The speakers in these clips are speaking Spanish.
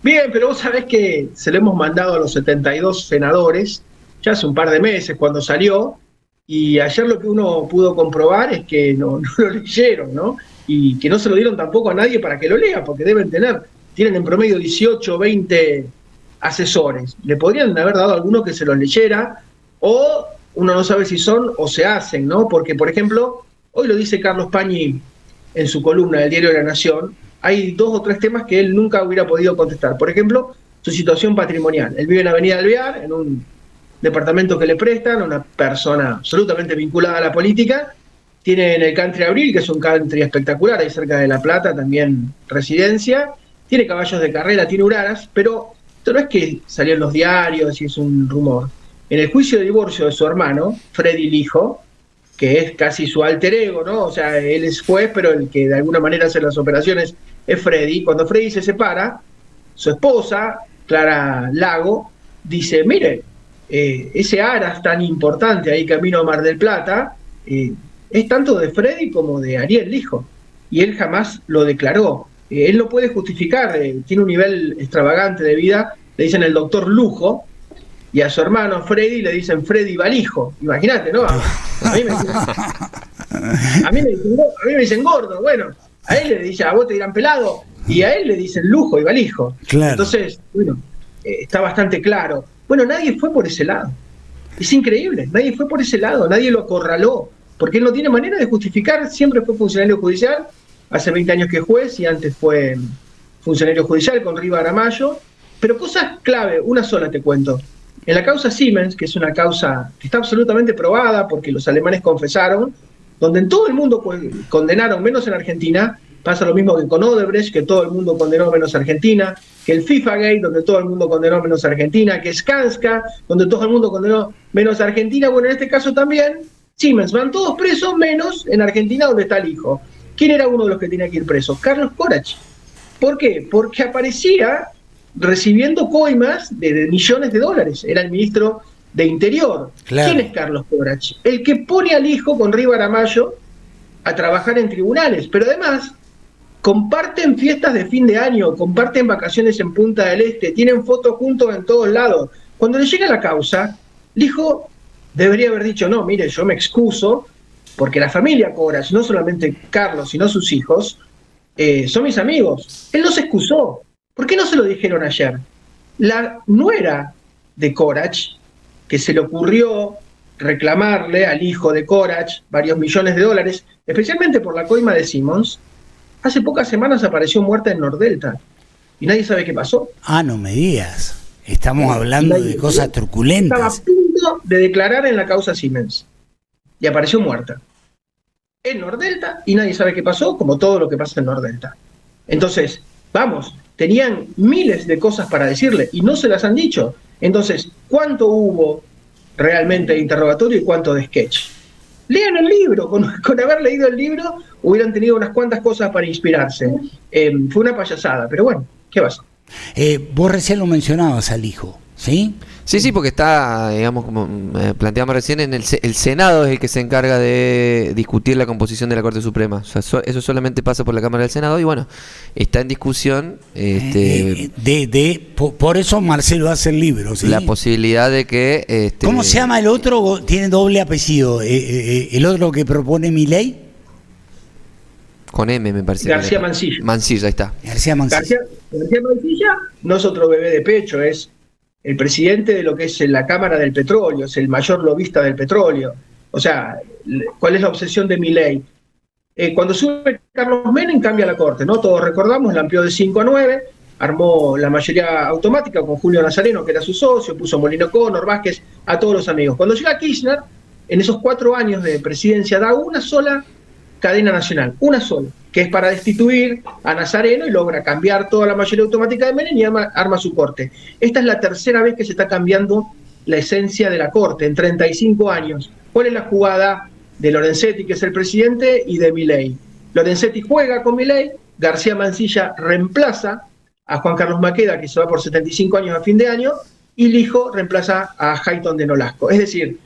Bien, pero vos sabés que se lo hemos mandado a los 72 senadores ya hace un par de meses cuando salió, y ayer lo que uno pudo comprobar es que no lo leyeron, ¿no? Y que no se lo dieron tampoco a nadie para que lo lea, porque tienen en promedio 18 o 20 asesores. Le podrían haber dado a alguno que se los leyera, o uno no sabe si son o se hacen, ¿no? Porque, por ejemplo, hoy lo dice Carlos Pañi en su columna del Diario de la Nación, hay 2 o 3 temas que él nunca hubiera podido contestar. Por ejemplo, su situación patrimonial. Él vive en Avenida Alvear, en un departamento que le prestan, una persona absolutamente vinculada a la política. Tiene en el Country Abril, que es un country espectacular, ahí cerca de La Plata, también residencia. Tiene caballos de carrera, tiene uraras, pero esto no es que salió en los diarios y es un rumor. En el juicio de divorcio de su hermano, Freddy el hijo, que es casi su alter ego, ¿no? O sea, él es juez, pero el que de alguna manera hace las operaciones es Freddy. Cuando Freddy se separa, su esposa, Clara Lago, dice, mire, ese Aras tan importante ahí camino a Mar del Plata, es tanto de Freddy como de Ariel, el hijo. Y él jamás lo declaró. Él no puede justificar, tiene un nivel extravagante de vida, le dicen el doctor Lujo, y a su hermano Freddy le dicen Freddy Balijo. Imagínate, ¿no? A mí me dicen gordo. Bueno, a él le dicen, a vos te dirán pelado, y a él le dicen Lujo y Balijo. Claro. Entonces, bueno, está bastante claro. Bueno, nadie fue por ese lado. Es increíble, nadie fue por ese lado, nadie lo acorraló, porque él no tiene manera de justificar. Siempre fue funcionario judicial, hace 20 años que es juez y antes fue funcionario judicial con Riva Aramayo. Pero cosas clave, una sola te cuento. En la causa Siemens, que es una causa que está absolutamente probada porque los alemanes confesaron, donde en todo el mundo condenaron, menos en Argentina, pasa lo mismo que con Odebrecht, que todo el mundo condenó menos Argentina, que el FIFA Gate, donde todo el mundo condenó menos Argentina, que Skanska, donde todo el mundo condenó menos Argentina. Bueno, en este caso también, Siemens, van todos presos menos en Argentina, donde está el hijo. ¿Quién era uno de los que tenía que ir preso? Carlos Corach. ¿Por qué? Porque aparecía recibiendo coimas de millones de dólares. Era el ministro de Interior. Claro. ¿Quién es Carlos Corach? El que pone al hijo con Riva Aramayo a trabajar en tribunales, pero además comparten fiestas de fin de año, comparten vacaciones en Punta del Este, tienen fotos juntos en todos lados. Cuando le llega la causa, el hijo debería haber dicho, no, mire, yo me excuso, porque la familia Corach, no solamente Carlos, sino sus hijos, son mis amigos. Él no se excusó. ¿Por qué no se lo dijeron ayer? La nuera de Corach, que se le ocurrió reclamarle al hijo de Corach varios millones de dólares, especialmente por la coima de Simmons, hace pocas semanas apareció muerta en Nordelta y nadie sabe qué pasó. Ah, no me digas. Estamos hablando de cosas truculentas. Estaba a punto de declarar en la causa Siemens y apareció muerta en Nordelta y nadie sabe qué pasó, como todo lo que pasa en Nordelta. Entonces, vamos, tenían miles de cosas para decirle y no se las han dicho. Entonces, ¿cuánto hubo realmente de interrogatorio y cuánto de sketch? Lean el libro, con haber leído el libro hubieran tenido unas cuantas cosas para inspirarse. Fue una payasada, pero bueno, ¿qué pasa? Vos recién lo mencionabas al hijo, ¿sí? Sí, porque está, digamos, como planteamos recién, el Senado es el que se encarga de discutir la composición de la Corte Suprema. O sea, eso solamente pasa por la Cámara del Senado y bueno, está en discusión. Por eso Marcelo hace el libro, ¿sí? La posibilidad de que... ¿Cómo se llama el otro? Tiene doble apellido. ¿El otro que propone Milei? Con M, me parece. García Mansilla. Mansilla, ahí está. García Mansilla no es otro bebé de pecho, es el presidente de lo que es la Cámara del Petróleo, es el mayor lobista del petróleo. O sea, ¿cuál es la obsesión de Milei? Cuando sube Carlos Menem cambia la Corte, ¿no? Todos recordamos, la amplió de 5 a 9, armó la mayoría automática con Julio Nazareno, que era su socio, puso Molino Connor, Vázquez, a todos los amigos. Cuando llega Kirchner, en esos 4 años de presidencia, da una sola cadena nacional, una sola, que es para destituir a Nazareno y logra cambiar toda la mayoría automática de Menem y arma su corte. Esta es la tercera vez que se está cambiando la esencia de la corte en 35 años. ¿Cuál es la jugada de Lorenzetti, que es el presidente, y de Milei? Lorenzetti juega con Milei, García Mansilla reemplaza a Juan Carlos Maqueda, que se va por 75 años a fin de año, y Lijo reemplaza a Hayton de Nolasco. Es decir,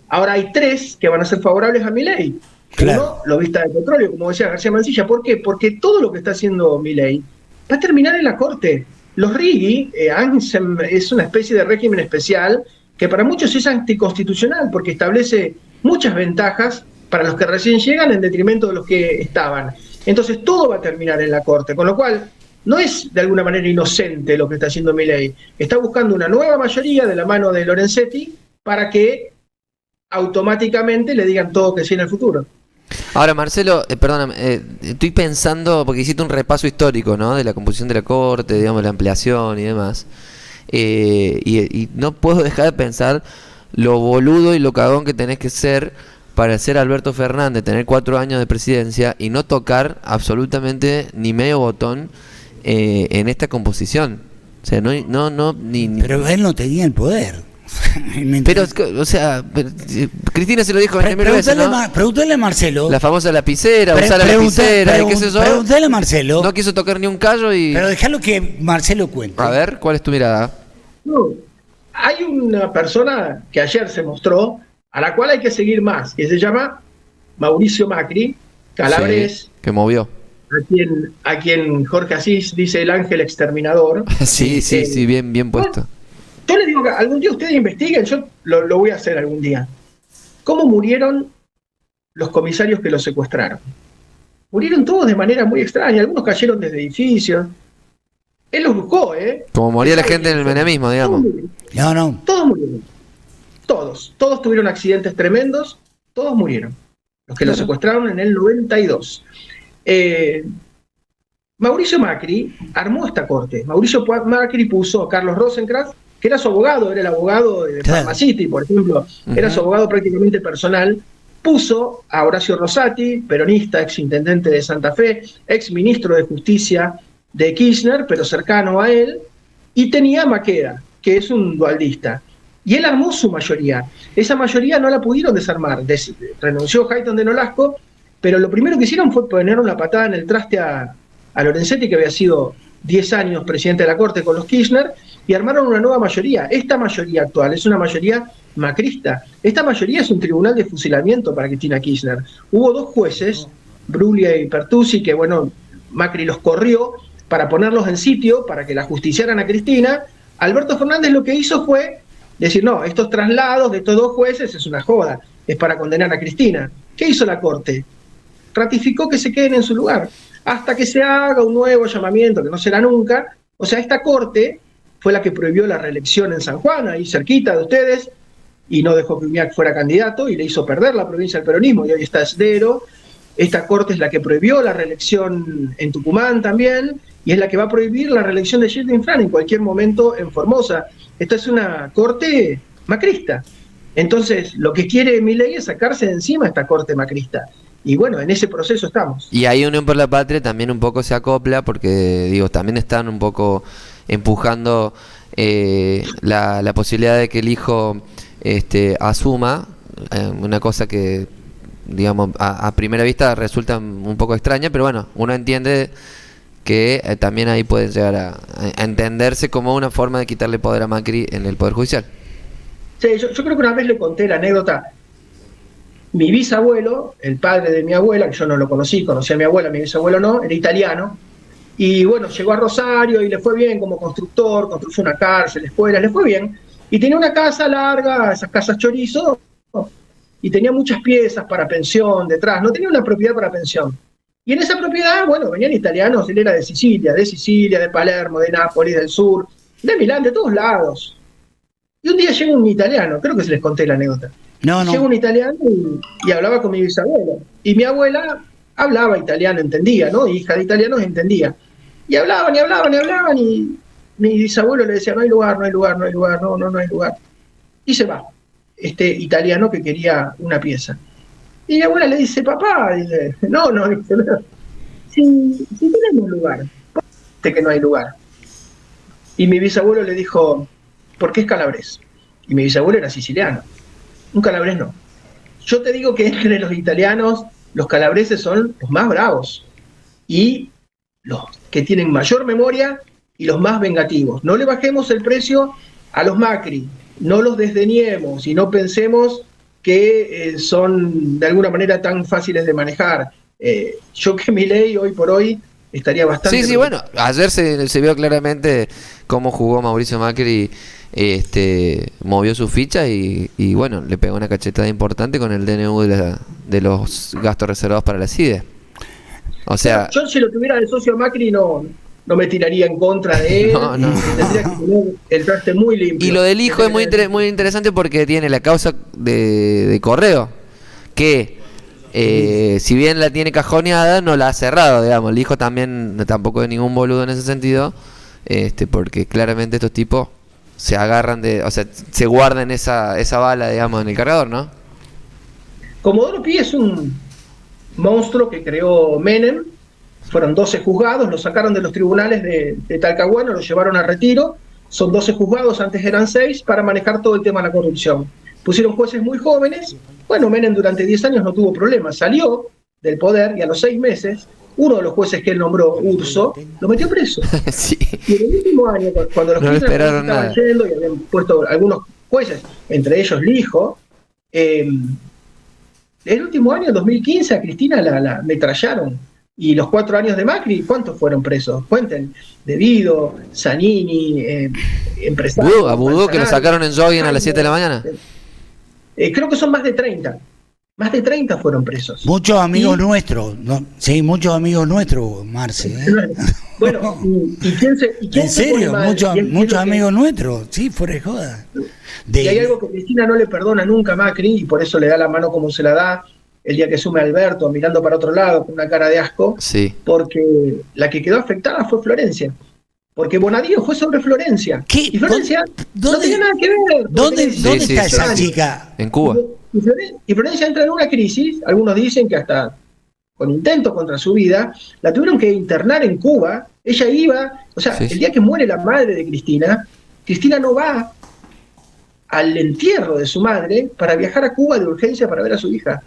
ahora hay 3 que van a ser favorables a Milei. Claro. Uno, lobista del petróleo, como decía García Mansilla. ¿Por qué? Porque todo lo que está haciendo Milei va a terminar en la Corte. Los Righi, es una especie de régimen especial que para muchos es anticonstitucional porque establece muchas ventajas para los que recién llegan en detrimento de los que estaban. Entonces todo va a terminar en la Corte, con lo cual no es de alguna manera inocente lo que está haciendo Milei. Está buscando una nueva mayoría de la mano de Lorenzetti para que automáticamente le digan todo que sí en el futuro. Ahora, Marcelo, perdóname, estoy pensando, porque hiciste un repaso histórico, ¿no? De la composición de la Corte, digamos, la ampliación y demás. Y no puedo dejar de pensar lo boludo y lo cagón que tenés que ser para ser Alberto Fernández, tener 4 años de presidencia y no tocar absolutamente ni medio botón en esta composición. O sea, ni... Pero él no tenía el poder. Pero, o sea, Cristina se lo dijo en mil veces, ¿no? Pregúntale a Marcelo. La famosa lapicera, usar la lapicera, y qué sé yo. Pregúntale a Marcelo. No quiso tocar ni un callo y... Pero déjalo que Marcelo cuente. A ver, ¿cuál es tu mirada? No, hay una persona que ayer se mostró, a la cual hay que seguir más, que se llama Mauricio Macri, calabrés. Sí, que movió. A quien Jorge Asís dice el ángel exterminador. Sí, bien puesto. Yo les digo que algún día ustedes investiguen, yo lo voy a hacer algún día. ¿Cómo murieron los comisarios que los secuestraron? Murieron todos de manera muy extraña, algunos cayeron desde edificios. Él los buscó, ¿eh? Como moría la gente en el menemismo, digamos. No. Todos murieron. Todos tuvieron accidentes tremendos, todos murieron. Los que los secuestraron en el 92. Mauricio Macri armó esta corte. Mauricio Macri puso a Carlos Rosenkrantz, que era su abogado, era el abogado de Pharma City, por ejemplo, era su abogado prácticamente personal. Puso a Horacio Rosati, peronista, ex intendente de Santa Fe, ex ministro de Justicia de Kirchner, pero cercano a él, y tenía a Maqueda, que es un dualdista. Y él armó su mayoría. Esa mayoría no la pudieron desarmar. Renunció Hayton de Nolasco, pero lo primero que hicieron fue poner una patada en el traste a Lorenzetti, que había sido 10 años presidente de la Corte con los Kirchner, y armaron una nueva mayoría. Esta mayoría actual es una mayoría macrista. Esta mayoría es un tribunal de fusilamiento para Cristina Kirchner. Hubo 2 jueces, Bruglia y Pertusi, que Macri los corrió para ponerlos en sitio, para que la justiciaran a Cristina. Alberto Fernández lo que hizo fue decir, no, estos traslados de estos 2 jueces es una joda, es para condenar a Cristina. ¿Qué hizo la Corte? Ratificó que se queden en su lugar, hasta que se haga un nuevo llamamiento, que no será nunca. O sea, esta Corte fue la que prohibió la reelección en San Juan, ahí cerquita de ustedes, y no dejó que Uñac fuera candidato, y le hizo perder la provincia del peronismo, y hoy está Esdero. Esta Corte es la que prohibió la reelección en Tucumán también, y es la que va a prohibir la reelección de Gildo Fran en cualquier momento en Formosa. Esta es una Corte macrista. Entonces, lo que quiere Milei es sacarse de encima esta Corte macrista. Y bueno, en ese proceso estamos. Y ahí Unión por la Patria también un poco se acopla, porque también están un poco empujando la posibilidad de que el hijo asuma una cosa que, digamos, a primera vista resulta un poco extraña, pero bueno, uno entiende que también ahí puede llegar a entenderse como una forma de quitarle poder a Macri en el Poder Judicial. Sí, yo creo que una vez le conté la anécdota. Mi bisabuelo, el padre de mi abuela, que yo no lo conocí a mi abuela, mi bisabuelo no, era italiano, y bueno, llegó a Rosario y le fue bien como constructor, construyó una cárcel, escuelas, le fue bien, y tenía una casa larga, esas casas chorizo, y tenía muchas piezas para pensión detrás, no tenía una propiedad para pensión. Y en esa propiedad, bueno, venían italianos, él era de Sicilia, de Palermo, de Nápoles, del sur, de Milán, de todos lados. Y un día llega un italiano, creo que se les conté la anécdota. No. Llega un italiano y hablaba con mi bisabuelo. Y mi abuela hablaba italiano, entendía, ¿no? Hija de italianos, entendía. Y hablaban, y mi bisabuelo le decía, no hay lugar, no hay lugar. Y se va, este italiano que quería una pieza. Y mi abuela le dice, papá, dice, no, si tenemos lugar, ¿por qué que no hay lugar? Y mi bisabuelo le dijo, ¿por qué es calabrés? Y mi bisabuelo era siciliano. Un calabrés no. Yo te digo que entre los italianos, los calabreses son los más bravos y los que tienen mayor memoria y los más vengativos. No le bajemos el precio a los Macri, no los desdeñemos y no pensemos que son de alguna manera tan fáciles de manejar. Yo que Milei hoy por hoy estaría bastante... Sí, bueno, ayer se vio claramente cómo jugó Mauricio Macri, movió su ficha y bueno, le pegó una cachetada importante con el DNU de los gastos reservados para la CIDE. O sea... Yo si lo tuviera de socio Macri no me tiraría en contra de él. No. Tendría que tener el traste muy limpio. Y lo del hijo es muy interesante porque tiene la causa de Correo, que si bien la tiene cajoneada, no la ha cerrado, digamos. El hijo tampoco es ningún boludo en ese sentido, porque claramente estos tipos se agarran se guardan esa bala, digamos, en el cargador, ¿no? Comodoro Pi es un monstruo que creó Menem. Fueron 12 juzgados, lo sacaron de los tribunales de Talcahuano, lo llevaron a retiro. Son 12 juzgados, antes eran 6, para manejar todo el tema de la corrupción. Pusieron jueces muy jóvenes. Bueno, Menem durante 10 años no tuvo problemas. Salió del poder y a los 6 meses, uno de los jueces que él nombró, Urso, lo metió preso. Sí. Y en el último año, cuando los jueces estaban yendo y habían puesto algunos jueces, entre ellos Lijo, el último año, 2015, a Cristina la metrallaron. Y los 4 años de Macri, ¿cuántos fueron presos? Cuenten. Devido, Zanini, empresarios. A Budó, que lo sacaron en jogging a las 7 de la mañana. Creo que son más de 30. Más de 30 fueron presos. Muchos amigos nuestros, ¿no? Sí, muchos amigos nuestros, Marce. Bueno, ¿y quién ¿En serio? Muchos amigos nuestros, sí, fuera de joda. Y hay algo que Cristina no le perdona nunca a Macri, y por eso le da la mano como se la da el día que asume a Alberto, mirando para otro lado con una cara de asco, sí. Porque la que quedó afectada fue Florencia. Porque Bonadío fue sobre Florencia. ¿Qué? Y Florencia no tenía nada que ver. ¿Dónde está esa chica? En Cuba. Y Florencia entra en una crisis, algunos dicen que hasta con intentos contra su vida, la tuvieron que internar en Cuba. Ella iba, el día que muere la madre de Cristina, Cristina no va al entierro de su madre para viajar a Cuba de urgencia para ver a su hija.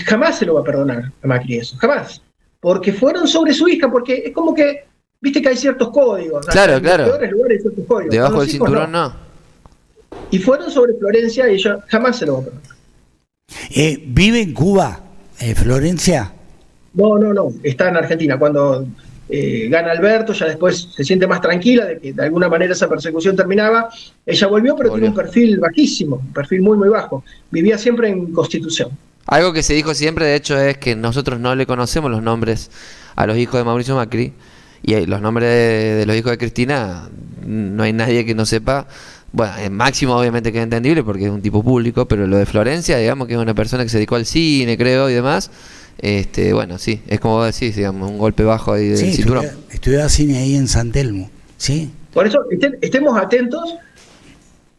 Jamás se lo va a perdonar a Macri eso, jamás. Porque fueron sobre su hija, porque es como que, viste que hay ciertos códigos. Claro. En los peores lugares hay ciertos códigos. Debajo del cinturón no. Y fueron sobre Florencia y ella jamás se lo va a perdonar. ¿Vive en Cuba, Florencia? No, está en Argentina. Cuando gana Alberto, ya después se siente más tranquila de que de alguna manera esa persecución terminaba. Ella volvió, pero tiene un perfil bajísimo, un perfil muy bajo. Vivía siempre en Constitución. Algo que se dijo siempre, de hecho, es que nosotros no le conocemos los nombres a los hijos de Mauricio Macri, y los nombres de los hijos de Cristina, no hay nadie que no sepa. Bueno, Máximo obviamente que es entendible porque es un tipo público, pero lo de Florencia, digamos que es una persona que se dedicó al cine, creo, y demás. Bueno, sí, es como vos decís, digamos, un golpe bajo ahí del cinturón. Estudiaba cine ahí en San Telmo, ¿sí? Por eso estemos atentos,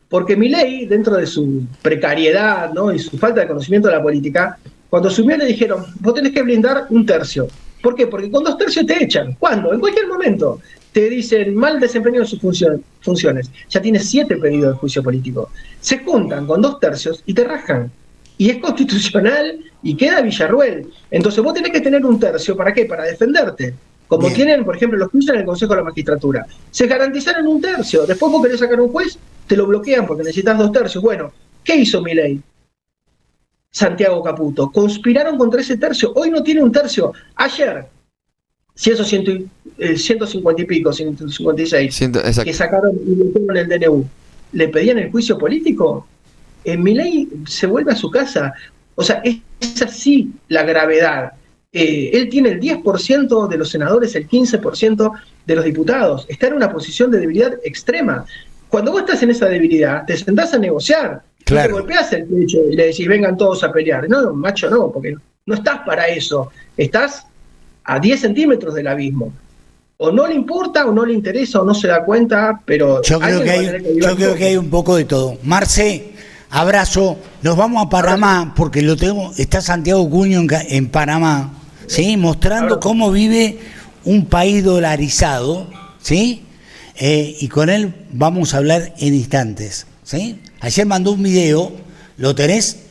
porque Milei, dentro de su precariedad, ¿no?, y su falta de conocimiento de la política, cuando asumió le dijeron, vos tenés que blindar 1/3. ¿Por qué? Porque con 2/3 te echan. ¿Cuándo? En cualquier momento. Te dicen mal desempeño de sus funciones. Ya tienes 7 pedidos de juicio político. Se juntan con 2/3 y te rajan. Y es constitucional y queda Villarruel. Entonces vos tenés que tener 1/3. ¿Para qué? Para defenderte. Como tienen, por ejemplo, los juicios en el Consejo de la Magistratura. Se garantizaron 1/3. Después vos querés sacar un juez, te lo bloquean porque necesitas 2/3. Bueno, ¿qué hizo Milei? Santiago Caputo. Conspiraron contra ese tercio. Hoy no tiene 1/3. Ayer, si esos 150 y pico, 156, que sacaron y metieron el DNU, le pedían el juicio político, Milei se vuelve a su casa. O sea, es así la gravedad. Él tiene el 10% de los senadores, el 15% de los diputados. Está en una posición de debilidad extrema. Cuando vos estás en esa debilidad, te sentás a negociar. Claro. Te golpeás el pecho y le decís, vengan todos a pelear. No, macho, no, porque no estás para eso. Estás a 10 centímetros del abismo. O no le importa, o no le interesa, o no se da cuenta, pero... Yo creo que hay un poco de todo. Marce, abrazo. Nos vamos a Panamá, porque está Santiago Cuño en Panamá, ¿sí? Mostrando cómo vive un país dolarizado, ¿sí? Y con él vamos a hablar en instantes, ¿sí? Ayer mandó un video, ¿lo tenés?